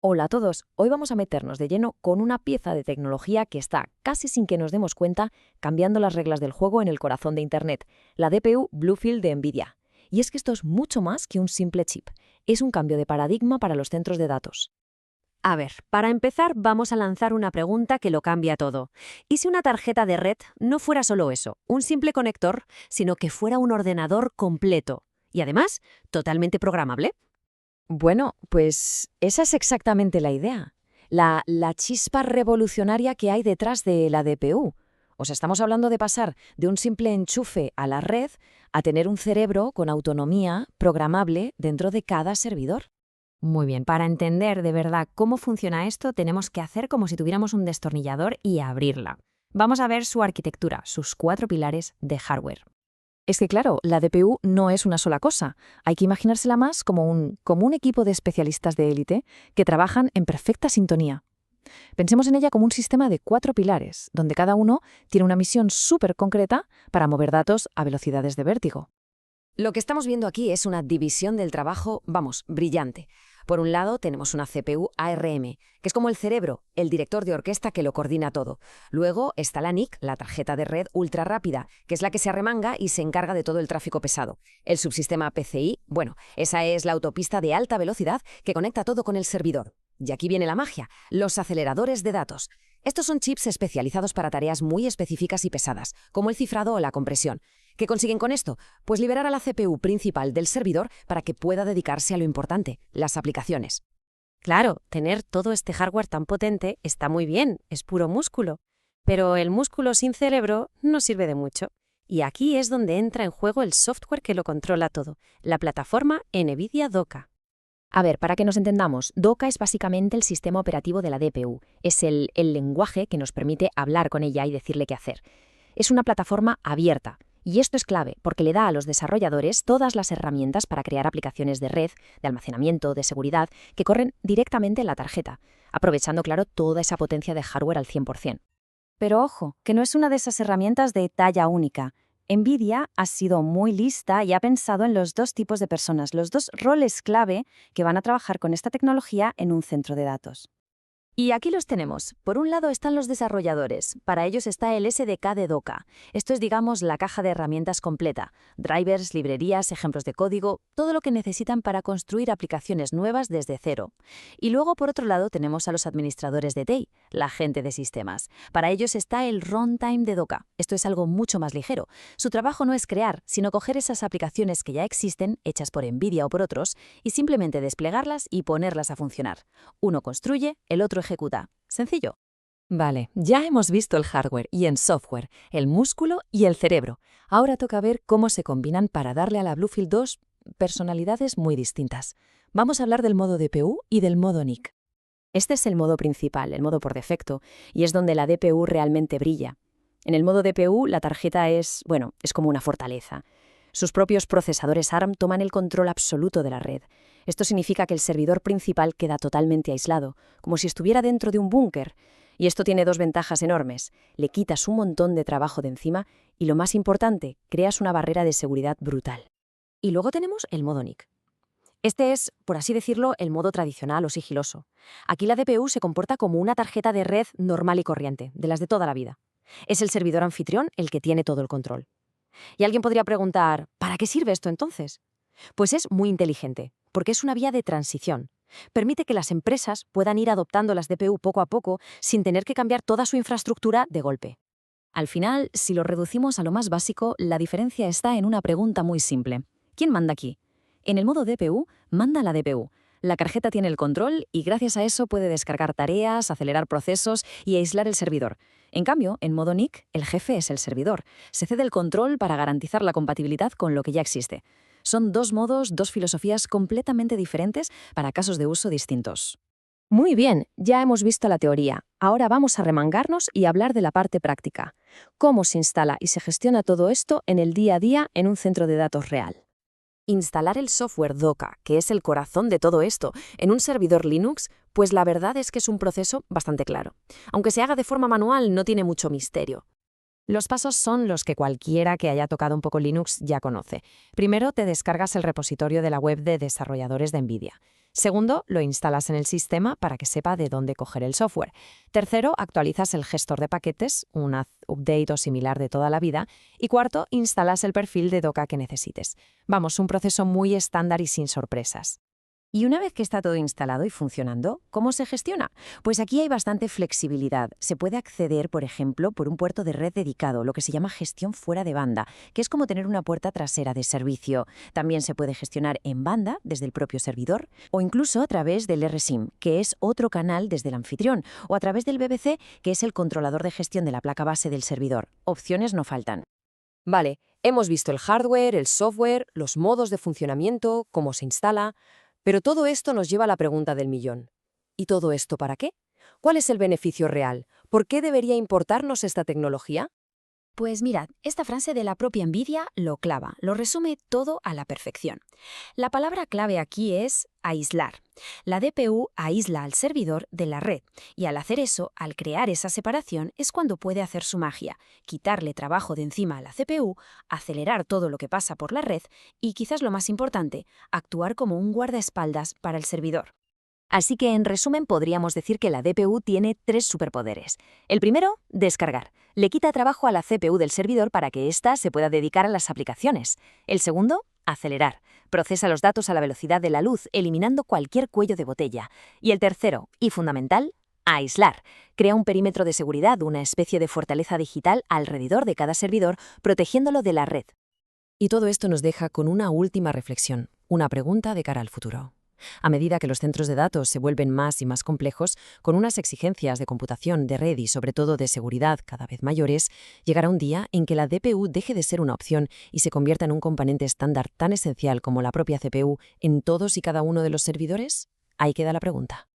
Hola a todos, hoy vamos a meternos de lleno con una pieza de tecnología que está, casi sin que nos demos cuenta, cambiando las reglas del juego en el corazón de Internet, la DPU Bluefield de NVIDIA. Y es que esto es mucho más que un simple chip, es un cambio de paradigma para los centros de datos. A ver, para empezar vamos a lanzar una pregunta que lo cambia todo. ¿Y si una tarjeta de red no fuera solo eso, un simple conector, sino que fuera un ordenador completo? Y además, totalmente programable. Bueno, pues esa es exactamente la idea, la chispa revolucionaria que hay detrás de la DPU. O sea, estamos hablando de pasar de un simple enchufe a la red a tener un cerebro con autonomía programable dentro de cada servidor. Muy bien, para entender de verdad cómo funciona esto, tenemos que hacer como si tuviéramos un destornillador y abrirla. Vamos a ver su arquitectura, sus 4 pilares de hardware. Es que claro, la DPU no es una sola cosa. Hay que imaginársela más como un equipo de especialistas de élite que trabajan en perfecta sintonía. Pensemos en ella como un sistema de 4 pilares, donde cada uno tiene una misión súper concreta para mover datos a velocidades de vértigo. Lo que estamos viendo aquí es una división del trabajo, vamos, brillante. Por un lado tenemos una CPU ARM, que es como el cerebro, el director de orquesta que lo coordina todo. Luego está la NIC, la tarjeta de red ultra rápida, que es la que se arremanga y se encarga de todo el tráfico pesado. El subsistema PCI, bueno, esa es la autopista de alta velocidad que conecta todo con el servidor. Y aquí viene la magia, los aceleradores de datos. Estos son chips especializados para tareas muy específicas y pesadas, como el cifrado o la compresión. ¿Qué consiguen con esto? Pues liberar a la CPU principal del servidor para que pueda dedicarse a lo importante, las aplicaciones. Claro, tener todo este hardware tan potente está muy bien, es puro músculo. Pero el músculo sin cerebro no sirve de mucho. Y aquí es donde entra en juego el software que lo controla todo, la plataforma NVIDIA Doka. A ver, para que nos entendamos, Docker es básicamente el sistema operativo de la DPU. Es el lenguaje que nos permite hablar con ella y decirle qué hacer. Es una plataforma abierta. Y esto es clave porque le da a los desarrolladores todas las herramientas para crear aplicaciones de red, de almacenamiento, de seguridad, que corren directamente en la tarjeta, aprovechando, claro, toda esa potencia de hardware al 100%. Pero ojo, que no es una de esas herramientas de talla única. NVIDIA ha sido muy lista y ha pensado en los dos tipos de personas, los dos roles clave que van a trabajar con esta tecnología en un centro de datos. Y aquí los tenemos. Por un lado están los desarrolladores. Para ellos está el SDK de Docker. Esto es, digamos, la caja de herramientas completa. Drivers, librerías, ejemplos de código, todo lo que necesitan para construir aplicaciones nuevas desde cero. Y luego, por otro lado, tenemos a los administradores de TI, la gente de sistemas. Para ellos está el runtime de Docker. Esto es algo mucho más ligero. Su trabajo no es crear, sino coger esas aplicaciones que ya existen, hechas por NVIDIA o por otros, y simplemente desplegarlas y ponerlas a funcionar. Uno construye, el otro ejecuta. Sencillo. Vale, ya hemos visto el hardware y el software, el músculo y el cerebro. Ahora toca ver cómo se combinan para darle a la Bluefield 2 personalidades muy distintas. Vamos a hablar del modo DPU y del modo NIC. Este es el modo principal, el modo por defecto, y es donde la DPU realmente brilla. En el modo DPU la tarjeta es como una fortaleza. Sus propios procesadores ARM toman el control absoluto de la red. Esto significa que el servidor principal queda totalmente aislado, como si estuviera dentro de un búnker. Y esto tiene dos ventajas enormes. Le quitas un montón de trabajo de encima y, lo más importante, creas una barrera de seguridad brutal. Y luego tenemos el modo NIC. Este es, por así decirlo, el modo tradicional o sigiloso. Aquí la DPU se comporta como una tarjeta de red normal y corriente, de las de toda la vida. Es el servidor anfitrión el que tiene todo el control. Y alguien podría preguntar, ¿para qué sirve esto entonces? Pues es muy inteligente, porque es una vía de transición. Permite que las empresas puedan ir adoptando las DPU poco a poco sin tener que cambiar toda su infraestructura de golpe. Al final, si lo reducimos a lo más básico, la diferencia está en una pregunta muy simple. ¿Quién manda aquí? En el modo DPU, manda la DPU. La tarjeta tiene el control y gracias a eso puede descargar tareas, acelerar procesos y aislar el servidor. En cambio, en modo NIC, el jefe es el servidor. Se cede el control para garantizar la compatibilidad con lo que ya existe. Son dos modos, dos filosofías completamente diferentes para casos de uso distintos. Muy bien, ya hemos visto la teoría. Ahora vamos a remangarnos y hablar de la parte práctica. ¿Cómo se instala y se gestiona todo esto en el día a día en un centro de datos real? Instalar el software Docker, que es el corazón de todo esto, en un servidor Linux, pues la verdad es que es un proceso bastante claro. Aunque se haga de forma manual, no tiene mucho misterio. Los pasos son los que cualquiera que haya tocado un poco Linux ya conoce. Primero te descargas el repositorio de la web de desarrolladores de NVIDIA. Segundo, lo instalas en el sistema para que sepa de dónde coger el software. Tercero, actualizas el gestor de paquetes, un update o similar de toda la vida. Y cuarto, instalas el perfil de Docker que necesites. Vamos, un proceso muy estándar y sin sorpresas. Y una vez que está todo instalado y funcionando, ¿cómo se gestiona? Pues aquí hay bastante flexibilidad. Se puede acceder, por ejemplo, por un puerto de red dedicado, lo que se llama gestión fuera de banda, que es como tener una puerta trasera de servicio. También se puede gestionar en banda, desde el propio servidor, o incluso a través del RSIM, que es otro canal desde el anfitrión, o a través del BBC, que es el controlador de gestión de la placa base del servidor. Opciones no faltan. Vale, hemos visto el hardware, el software, los modos de funcionamiento, cómo se instala. Pero todo esto nos lleva a la pregunta del millón. ¿Y todo esto para qué? ¿Cuál es el beneficio real? ¿Por qué debería importarnos esta tecnología? Pues mirad, esta frase de la propia NVIDIA lo clava, lo resume todo a la perfección. La palabra clave aquí es aislar. La DPU aísla al servidor de la red y al hacer eso, al crear esa separación, es cuando puede hacer su magia, quitarle trabajo de encima a la CPU, acelerar todo lo que pasa por la red y, quizás lo más importante, actuar como un guardaespaldas para el servidor. Así que, en resumen, podríamos decir que la DPU tiene 3 superpoderes. El primero, descargar. Le quita trabajo a la CPU del servidor para que ésta se pueda dedicar a las aplicaciones. El segundo, acelerar. Procesa los datos a la velocidad de la luz, eliminando cualquier cuello de botella. Y el tercero, y fundamental, aislar. Crea un perímetro de seguridad, una especie de fortaleza digital alrededor de cada servidor, protegiéndolo de la red. Y todo esto nos deja con una última reflexión, una pregunta de cara al futuro. A medida que los centros de datos se vuelven más y más complejos, con unas exigencias de computación, de red y sobre todo de seguridad cada vez mayores, llegará un día en que la DPU deje de ser una opción y se convierta en un componente estándar tan esencial como la propia CPU en todos y cada uno de los servidores. Ahí queda la pregunta.